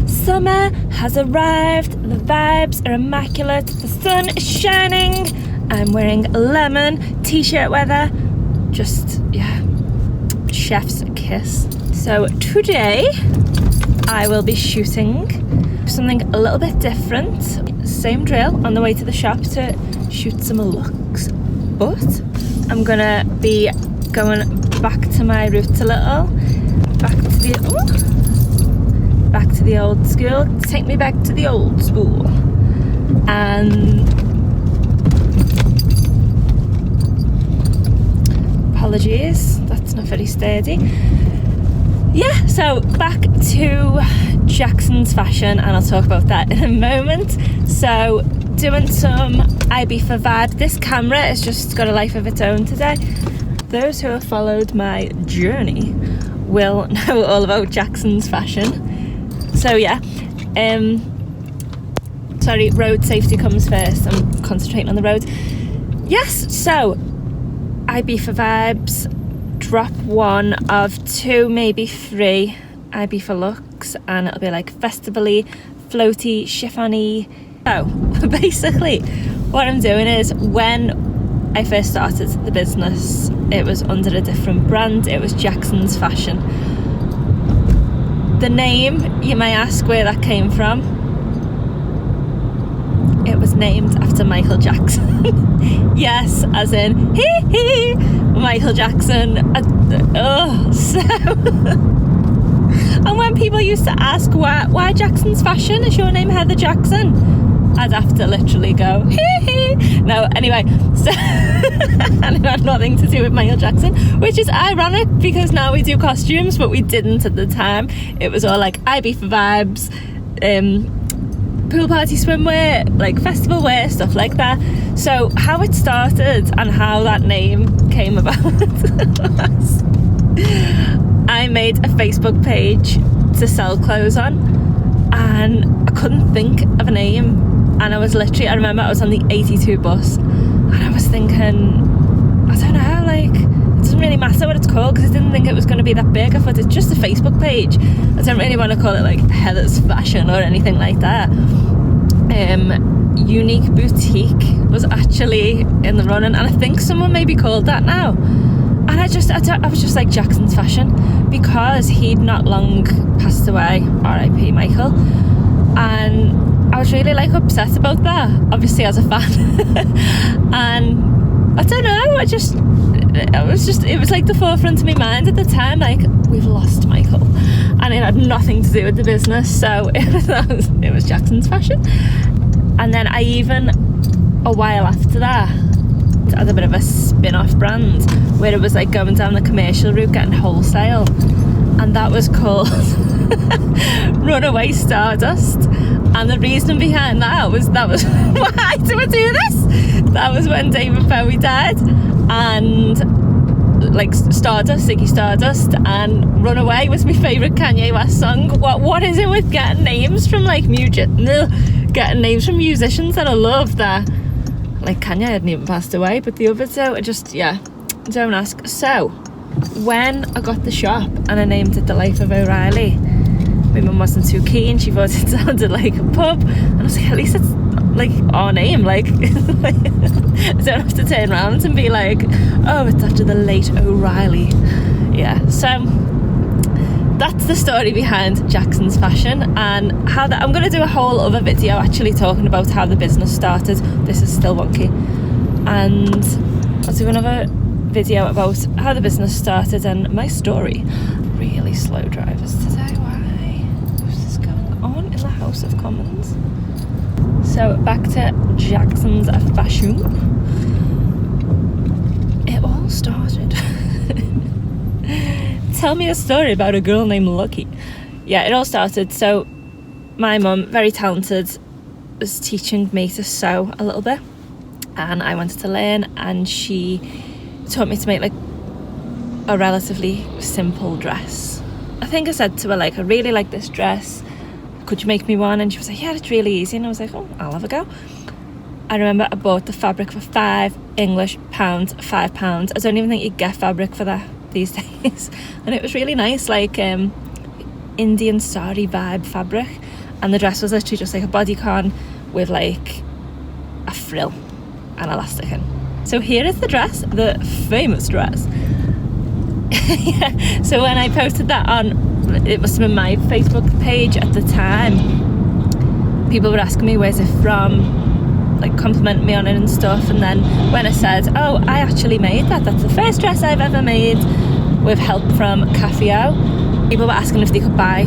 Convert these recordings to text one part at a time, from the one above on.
Summer has arrived, the vibes are immaculate, the sun is shining, I'm wearing lemon, t-shirt weather, just, yeah, chef's kiss. So today I will be shooting something a little bit different. Same drill, on the way to the shop to shoot some looks, but I'm gonna be going back to my roots a little, back to the old school. Take me back to the old school. And apologies, that's not very steady. Yeah, so back to Jackson's fashion, and I'll talk about that in a moment. So doing some Ibiza vibe. This camera has just got a life of its own today. Those who have followed my journey will know all about Jackson's fashion. So yeah, sorry, road safety comes first. I'm concentrating on the road. Yes, so Ibiza vibes, drop one of 2, maybe 3 Ibiza looks, and it'll be like festival-y, floaty, chiffon-y. So basically what I'm doing is, when I first started the business, it was under a different brand. It was Jackson's Fashion. The name, you may ask where that came from. It was named after Michael Jackson. Yes, as in Michael Jackson. So and when people used to ask why Jackson's Fashion, is your name Heather Jackson, I'd have to literally go no, anyway, so and it had nothing to do with Michael Jackson, which is ironic because now we do costumes, but we didn't at the time. It was all like Ibiza vibes, pool party swimwear, like festival wear, stuff like that. So how it started and how that name came about was, I made a Facebook page to sell clothes on, and I couldn't think of a name. And I was literally, I remember I was on the 82 bus, and I was thinking, I don't know, like, it doesn't really matter what it's called, because I didn't think it was going to be that big. I thought it's just a Facebook page. I don't really want to call it like Heather's Fashion or anything like that. Unique Boutique was actually in the running, and I think someone maybe called that now. And I was just like, Jackson's Fashion, because he'd not long passed away, R.I.P. Michael, and I was really like upset about that, obviously as a fan. And I don't know, it was like the forefront of my mind at the time, like, we've lost Michael, and it had nothing to do with the business. So it was Jackson's Fashion. And then I even, a while after that, had a bit of a spin-off brand where it was like going down the commercial route, getting wholesale, and that was called Runaway Stardust. And the reason behind that was why do I do this? That was when David Bowie died, and like Stardust, Ziggy Stardust, and Runaway was my favourite Kanye West song. What is it with getting names from like getting names from musicians that I love, that like Kanye hadn't even passed away, but the other two, don't ask. So when I got the shop and I named it The Life of O'Reilly, my mum wasn't too keen. She thought it sounded like a pub, and I was like, at least it's like our name, like I don't have to turn around and be like, oh, it's after the late O'Reilly. Yeah, so that's the story behind Jackson's Fashion, and how that, I'm going to do a whole other video actually talking about how the business started. This is still wonky, and I'll do another video about how the business started and my story. Really slow drivers today. What's this going on in the House of Commons? So back to Jackson's Fashion. It all started. Tell me a story about a girl named Lucky. Yeah, it all started. So my mum, very talented, was teaching me to sew a little bit, and I wanted to learn, and she taught me to make like a relatively simple dress. I think I said to her, like, I really like this dress, could you make me one? And she was like, yeah, it's really easy. And I was like, oh, I'll have a go. I remember I bought the fabric for £5 English, £5. I don't even think you get fabric for that these days. And it was really nice, like Indian sari vibe fabric, and the dress was literally just like a bodycon with like a frill and elastic in. So here is the dress, the famous dress. Yeah. So when I posted that on, it must have been my Facebook page at the time, people were asking me where's it from, like complimenting me on it and stuff. And then when I said, oh, I actually made that's the first dress I've ever made with help from Cafio, people were asking if they could buy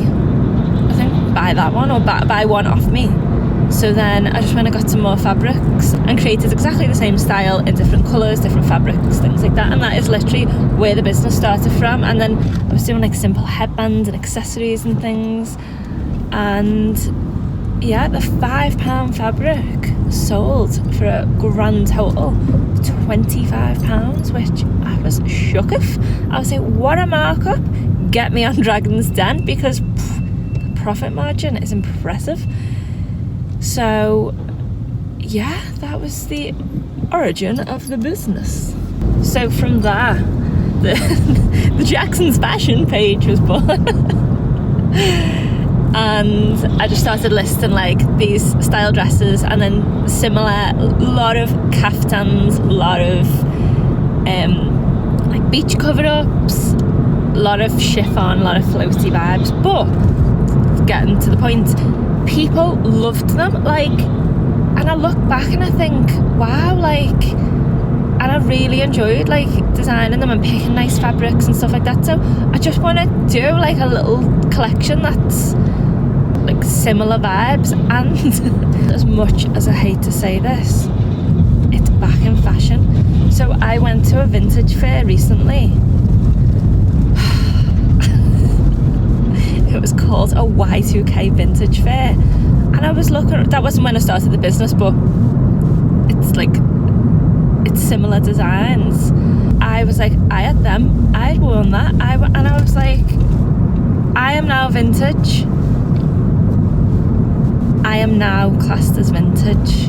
that one or buy one off me. So then I just went and got some more fabrics and created exactly the same style in different colours, different fabrics, things like that. And that is literally where the business started from. And then I was doing like simple headbands and accessories and things. And yeah, the £5 fabric sold for a grand total £25, which I was shook of. I was like, what a markup. Get me on Dragon's Den, because the profit margin is impressive. So yeah, that was the origin of the business. So from there, the Jackson's fashion page was born. And I just started listing like these style dresses, and then similar, lot of kaftans, a lot of like beach cover-ups, a lot of chiffon, a lot of floaty vibes. But getting to the point, people loved them, like, and I look back and I think, wow, like, and I really enjoyed like designing them and picking nice fabrics and stuff like that. So I just want to do like a little collection that's like similar vibes. And as much as I hate to say this, it's back in fashion. So I went to a vintage fair recently. It was called a Y2K vintage fair, and I was looking, that wasn't when I started the business, but it's like, it's similar designs. I was like, I had them, I had worn that, and I was like, I am now vintage. I am now classed as vintage.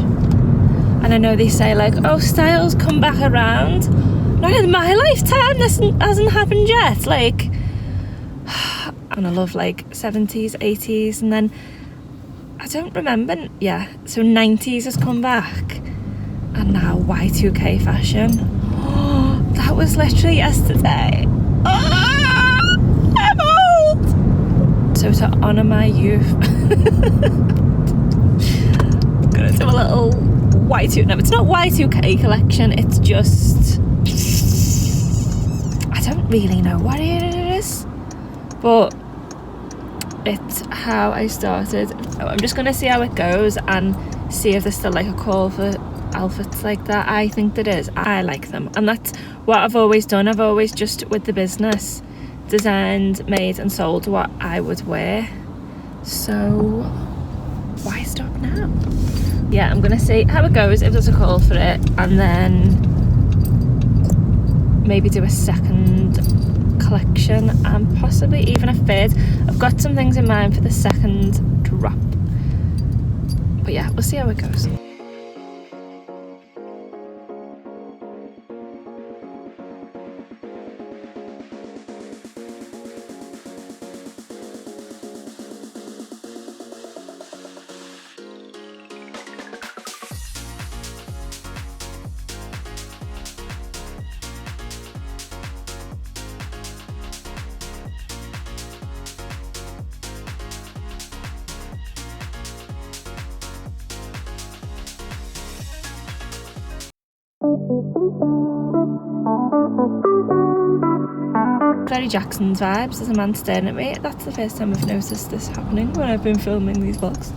And I know they say like, oh, styles come back around. Not in my lifetime, this hasn't happened yet. Like, and I love like 70s, 80s, and then I don't remember, yeah, so 90s has come back, and now Y2K fashion. Oh, that was literally yesterday. Oh, I'm old. So to honour my youth, I'm gonna do a little Y2, no, it's not Y2K collection, it's just, I don't really know what it is, but it's how I started. I'm just gonna see how it goes and see if there's still like a call for outfits like that. I think there is. I like them, and that's what I've always done. I've always just, with the business, designed, made and sold what I would wear. So why stop now? Yeah, I'm gonna see how it goes, if there's a call for it, and then maybe do a second collection and possibly even a third. I've got some things in mind for the second drop, but yeah, we'll see how it goes. Very Jackson's vibes. There's a man staring at me. That's the first time I've noticed this happening when I've been filming these vlogs.